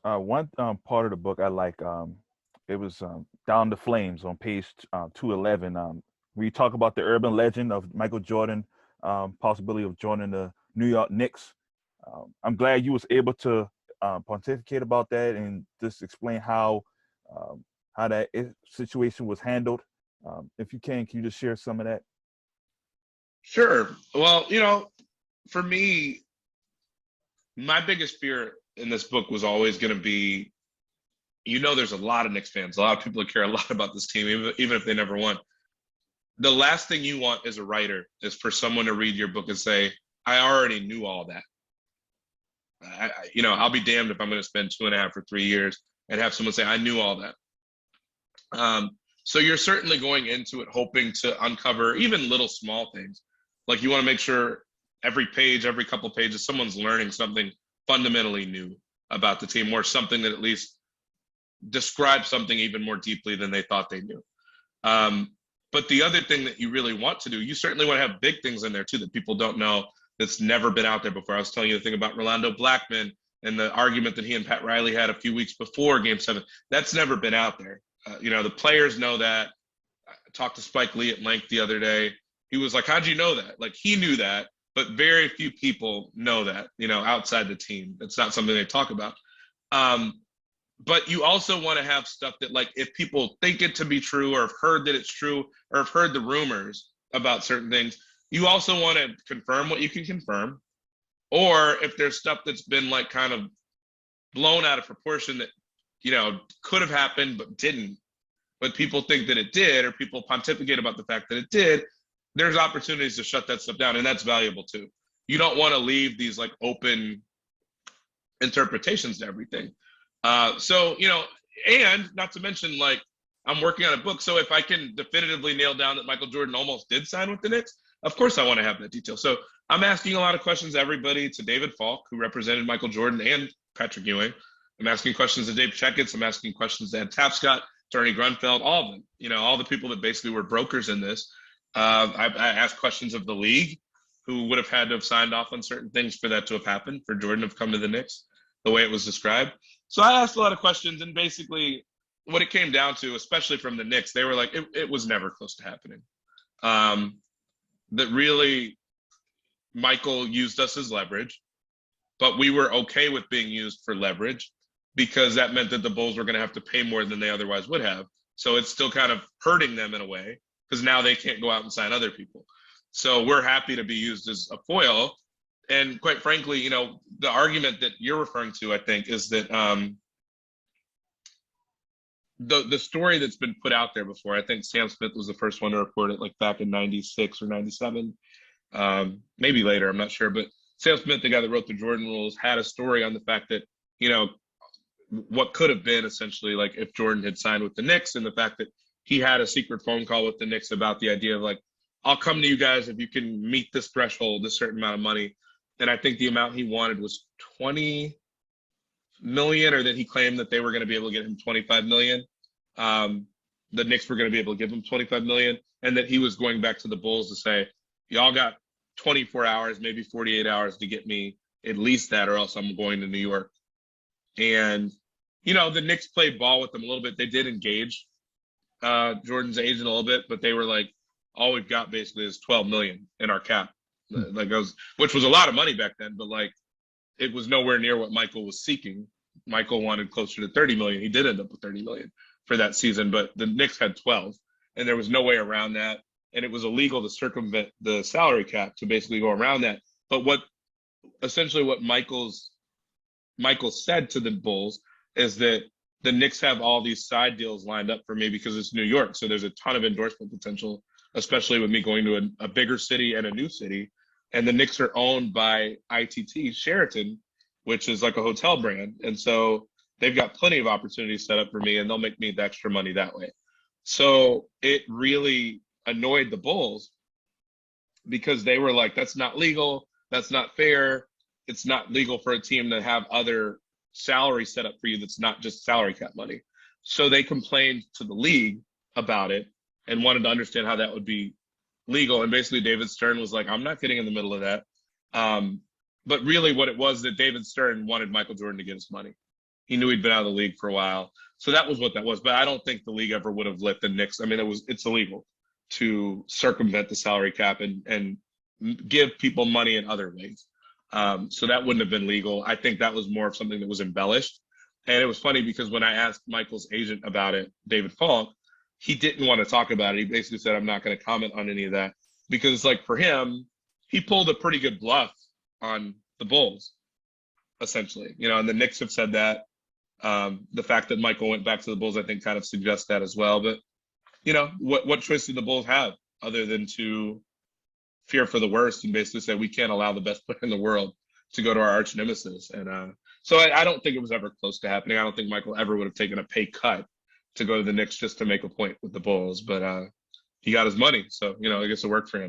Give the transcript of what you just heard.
One part of the book I like, it was Down the Flames on page 211, where you talk about the urban legend of Michael Jordan, possibility of joining the New York Knicks. I'm glad you was able to pontificate about that and just explain how that situation was handled. If you can you just share some of that? Sure. Well, for me, my biggest fear in this book was always going to be, there's a lot of Knicks fans, a lot of people that care a lot about this team, even if they never won. The last thing you want as a writer is for someone to read your book and say, I already knew all that. I'll be damned if I'm going to spend 2.5 or 3 years and have someone say, I knew all that. So you're certainly going into it hoping to uncover even little small things. Like you want to make sure every page, every couple pages, someone's learning something fundamentally new about the team, or something that at least describes something even more deeply than they thought they knew. But the other thing that you really want to do, you certainly want to have big things in there too that people don't know, that's never been out there before. I was telling you the thing about Rolando Blackman and the argument that he and Pat Riley had a few weeks before Game 7. That's never been out there. The players know that. I talked to Spike Lee at length the other day. He was like, how'd you know that? Like, he knew that, but very few people know that, outside the team. It's not something they talk about. But you also want to have stuff that, like, if people think it to be true or have heard that it's true or have heard the rumors about certain things, you also want to confirm what you can confirm. Or if there's stuff that's been like kind of blown out of proportion that, could have happened but didn't, but people think that it did, or people pontificate about the fact that it did, there's opportunities to shut that stuff down. And that's valuable too. You don't want to leave these like open interpretations to everything. And not to mention, like, I'm working on a book. So if I can definitively nail down that Michael Jordan almost did sign with the Knicks, of course I want to have that detail. So I'm asking a lot of questions to everybody, to David Falk, who represented Michael Jordan, and Patrick Ewing. I'm asking questions to Dave Checketts. I'm asking questions to Ed Tapscott, to Ernie Grunfeld, all of them, all the people that basically were brokers in this. I asked questions of the league, who would have had to have signed off on certain things for that to have happened, for Jordan to have come to the Knicks the way it was described. So I asked a lot of questions, and basically what it came down to, especially from the Knicks, they were like, it was never close to happening. That really Michael used us as leverage, but we were okay with being used for leverage because that meant that the Bulls were going to have to pay more than they otherwise would have. So it's still kind of hurting them in a way because now they can't go out and sign other people. So we're happy to be used as a foil. And quite frankly, the argument that you're referring to, I think, is that the story that's been put out there before, I think Sam Smith was the first one to report it, like back in 96 or 97, maybe later, I'm not sure. But Sam Smith, the guy that wrote the Jordan Rules, had a story on the fact that, what could have been essentially like if Jordan had signed with the Knicks, and the fact that he had a secret phone call with the Knicks about the idea of like, I'll come to you guys if you can meet this threshold, this certain amount of money. And I think the amount he wanted was 20 million, or that he claimed that they were going to be able to get him 25 million. The Knicks were going to be able to give him 25 million, and that he was going back to the Bulls to say, y'all got 24 hours, maybe 48 hours to get me at least that, or else I'm going to New York. And, the Knicks played ball with them a little bit. They did engage Jordan's agent a little bit, but they were like, all we've got basically is 12 million in our cap. Like, which was a lot of money back then, but like, it was nowhere near what Michael was seeking. Michael wanted closer to 30 million. He did end up with 30 million for that season, but the Knicks had 12, and there was no way around that. And it was illegal to circumvent the salary cap to basically go around that. But what Michael said to the Bulls is that the Knicks have all these side deals lined up for me because it's New York. So there's a ton of endorsement potential, especially with me going to a bigger city and a new city. And the Knicks are owned by ITT Sheraton, which is like a hotel brand. And so they've got plenty of opportunities set up for me, and they'll make me the extra money that way. So it really annoyed the Bulls because they were like, that's not legal. That's not fair. It's not legal for a team to have other salary set up for you that's not just salary cap money. So they complained to the league about it and wanted to understand how that would be legal. And basically David Stern was like, I'm not getting in the middle of that. But really what it was, that David Stern wanted Michael Jordan to get his money. He knew he'd been out of the league for a while. So that was what that was. But I don't think the league ever would have let the Knicks. I mean, it's illegal to circumvent the salary cap and give people money in other ways. So that wouldn't have been legal. I think that was more of something that was embellished. And it was funny because when I asked Michael's agent about it, David Falk, he didn't want to talk about it. He basically said, I'm not going to comment on any of that because, like, for him, he pulled a pretty good bluff on the Bulls, essentially. And the Knicks have said that. The fact that Michael went back to the Bulls, I think, kind of suggests that as well. But, what choice did the Bulls have other than to fear for the worst and basically say, we can't allow the best player in the world to go to our arch nemesis? And so I don't think it was ever close to happening. I don't think Michael ever would have taken a pay cut to go to the Knicks just to make a point with the Bulls. But he got his money. So, I guess it worked for him.